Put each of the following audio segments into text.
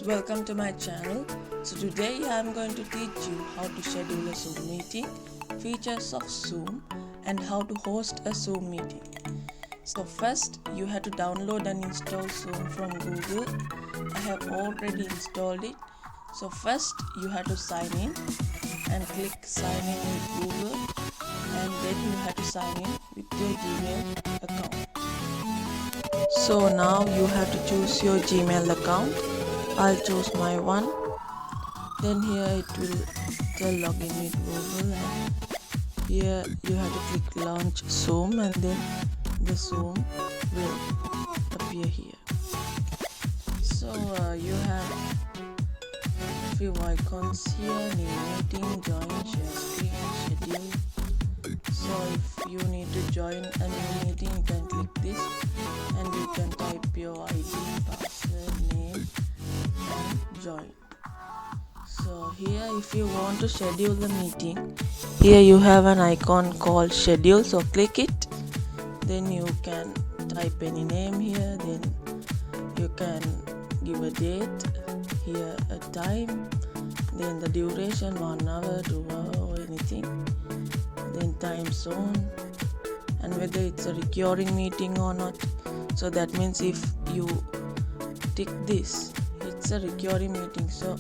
friends, welcome to my channel. So today I am going to teach you how to schedule a Zoom meeting, features of Zoom, and how to host a Zoom meeting. So first you have to download and install Zoom from Google. I have already installed it. So first you have to sign in and click sign in with Google, and then you have to sign in with your Gmail account. So now you have to choose your Gmail account. I'll choose my one. Then here it will tell login with Google, and here you have to click launch Zoom, and then the Zoom will appear here. So you have a few icons here: new meeting, join, share screen, schedule. So if you need to join a new meeting, you can click this and you can type your ID, password, name and join. So here if you want to schedule the meeting, here you have an icon called schedule, so click it. Then you can type any name here, then you can give a date, here a time, then the duration, 1 hour, 2 hour or anything, then time zone, and whether it's a recurring meeting or not. So that means if you tick this, it's a recurring meeting, so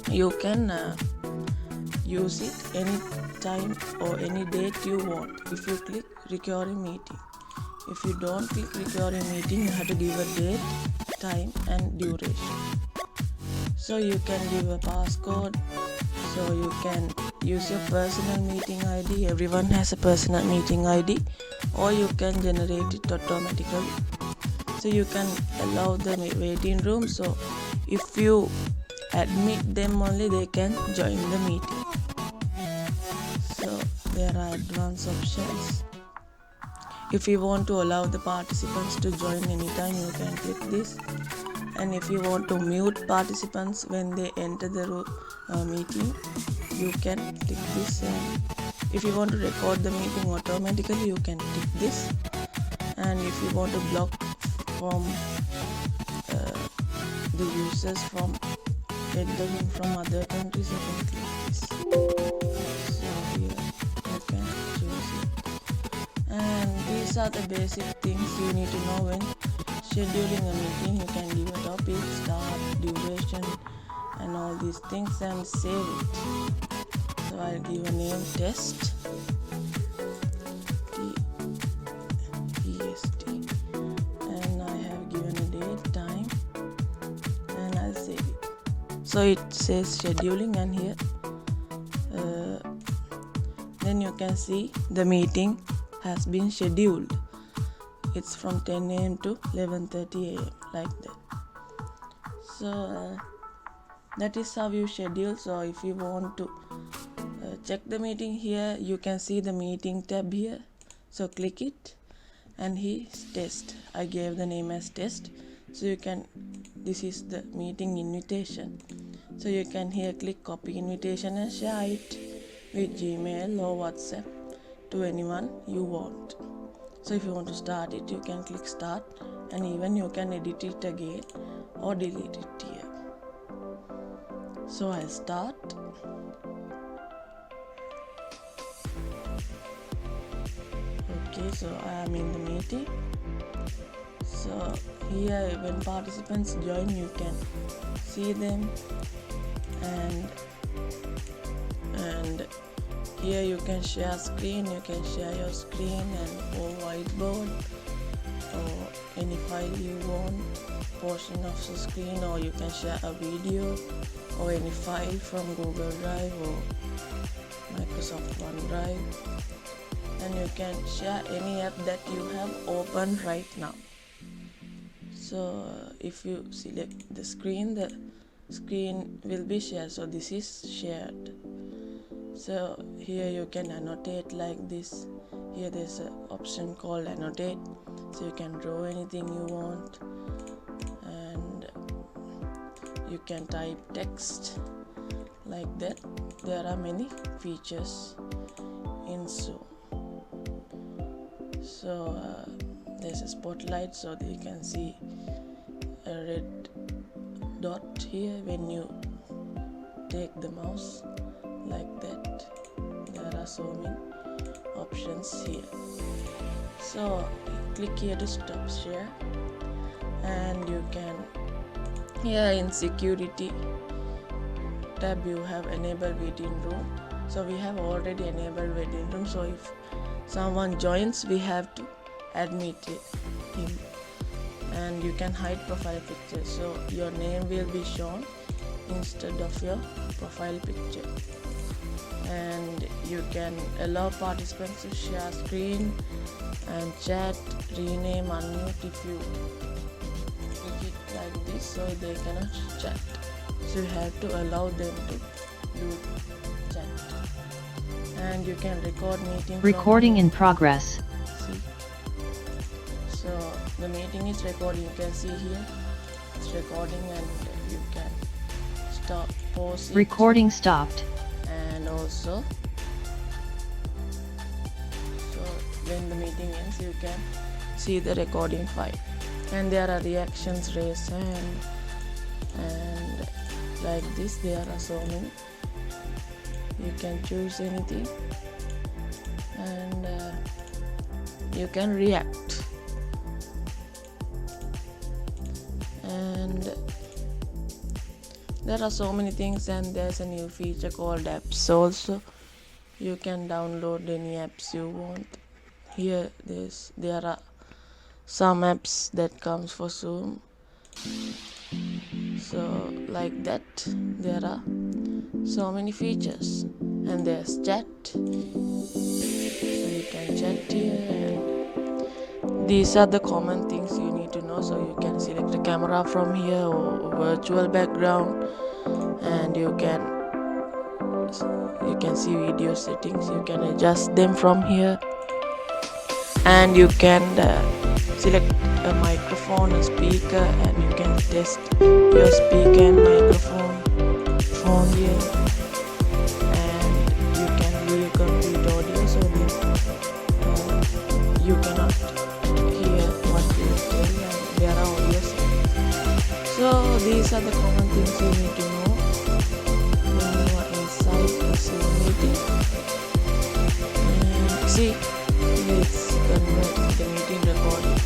you can use it any time or any date you want if you click recurring meeting. If you don't click recurring meeting, you have to give a date, time and duration. So you can give a passcode, so you can use your personal meeting ID. Everyone has a personal meeting ID, or you can generate it automatically. So you can allow the waiting room, so if you admit them only, they can join the meeting. So there are advanced options. If you want to allow the participants to join anytime, you can click this. And if you want to mute participants when they enter the meeting, you can click this. And if you want to record the meeting automatically, you can click this. And if you want to block from the users from entering from other countries, you can click this. So here you can choose it. And these are the basic things you need to know when scheduling a meeting. You can give a topic, start, duration and all these things, and save it. So I'll give a name, test, TEST, and I have given a date, time, and I'll save it. So it says scheduling, and here then you can see the meeting has been scheduled. It's from 10 a.m. to 11:30 a.m. like that. So that is how you schedule. So if you want to check the meeting, here you can see the meeting tab here, so click it, and here's test. I gave the name as test, so you can, this is the meeting invitation, so you can here click copy invitation and share it with Gmail or WhatsApp to anyone you want. So if you want to start it, you can click start, and even you can edit it again or delete it here. So I'll start. Okay, so I am in the meeting. So here when participants join, you can see them, and here you can share screen. You can share your screen and or whiteboard or any file you want, portion of the screen, or you can share a video or any file from Google Drive or Microsoft OneDrive, and you can share any app that you have open right now. So if you select the screen will be shared. So this is shared. So here you can annotate like this. Here there's an option called Annotate, so you can draw anything you want, and you can type text like that. There are many features in Zoom. So there's a spotlight, so that you can see a red dot here when you take the mouse like that. There are so many options here. So click here to stop share, and you can, here in security tab you have enabled waiting room. So we have already enabled waiting room, so if someone joins we have to admit him. And you can hide profile picture, so your name will be shown instead of your profile picture. And you can allow participants to share screen and chat, rename, unmute if you click it like this, so they cannot chat. So you have to allow them to do chat. And you can record meeting. Recording in progress. See, so the meeting is recording. You can see here it's recording, and you can stop, pause it. Recording stopped. And also, so when the meeting ends you can see the recording file. And there are reactions, raise hand, and like this there are so many. You can choose anything, and you can react. And there are so many things, and there's a new feature called apps also. You can download any apps you want. Here there are some apps that comes for Zoom. So like that, there are so many features. And there's chat, so you can chat here. And these are the common things you need to know. So you can select a camera from here, or virtual background, and you can see video settings. You can adjust them from here, and you can select a microphone, a speaker, and you can test your speaker and microphone from here. And you can view complete audio, so you cannot hear what you tell, and there are audio settings. So these are the common things you need to know when you are inside the Zoom meeting. And see, let's convert the meeting recording,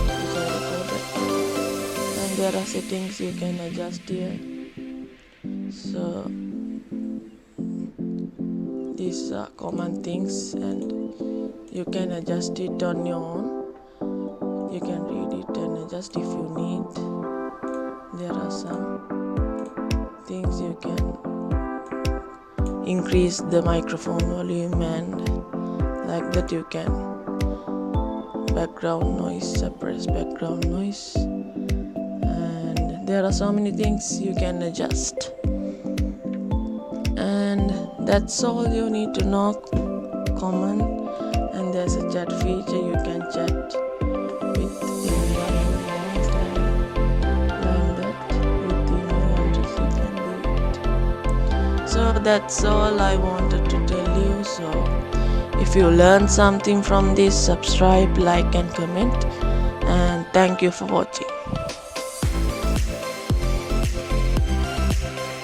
which I recorded. And there are settings you can adjust here. So these are common things, and you can adjust it on your own. You can read it and adjust if you need. There are some things you can increase the microphone volume, and like that you can background noise, suppress background noise, and there are so many things you can adjust. And that's all you need to know, common. And there's a chat feature, you can chat with anyone you want, and like that with email address you can do it. So that's all I wanted to tell you. So if you learned something from this, subscribe, like and comment, and thank you for watching.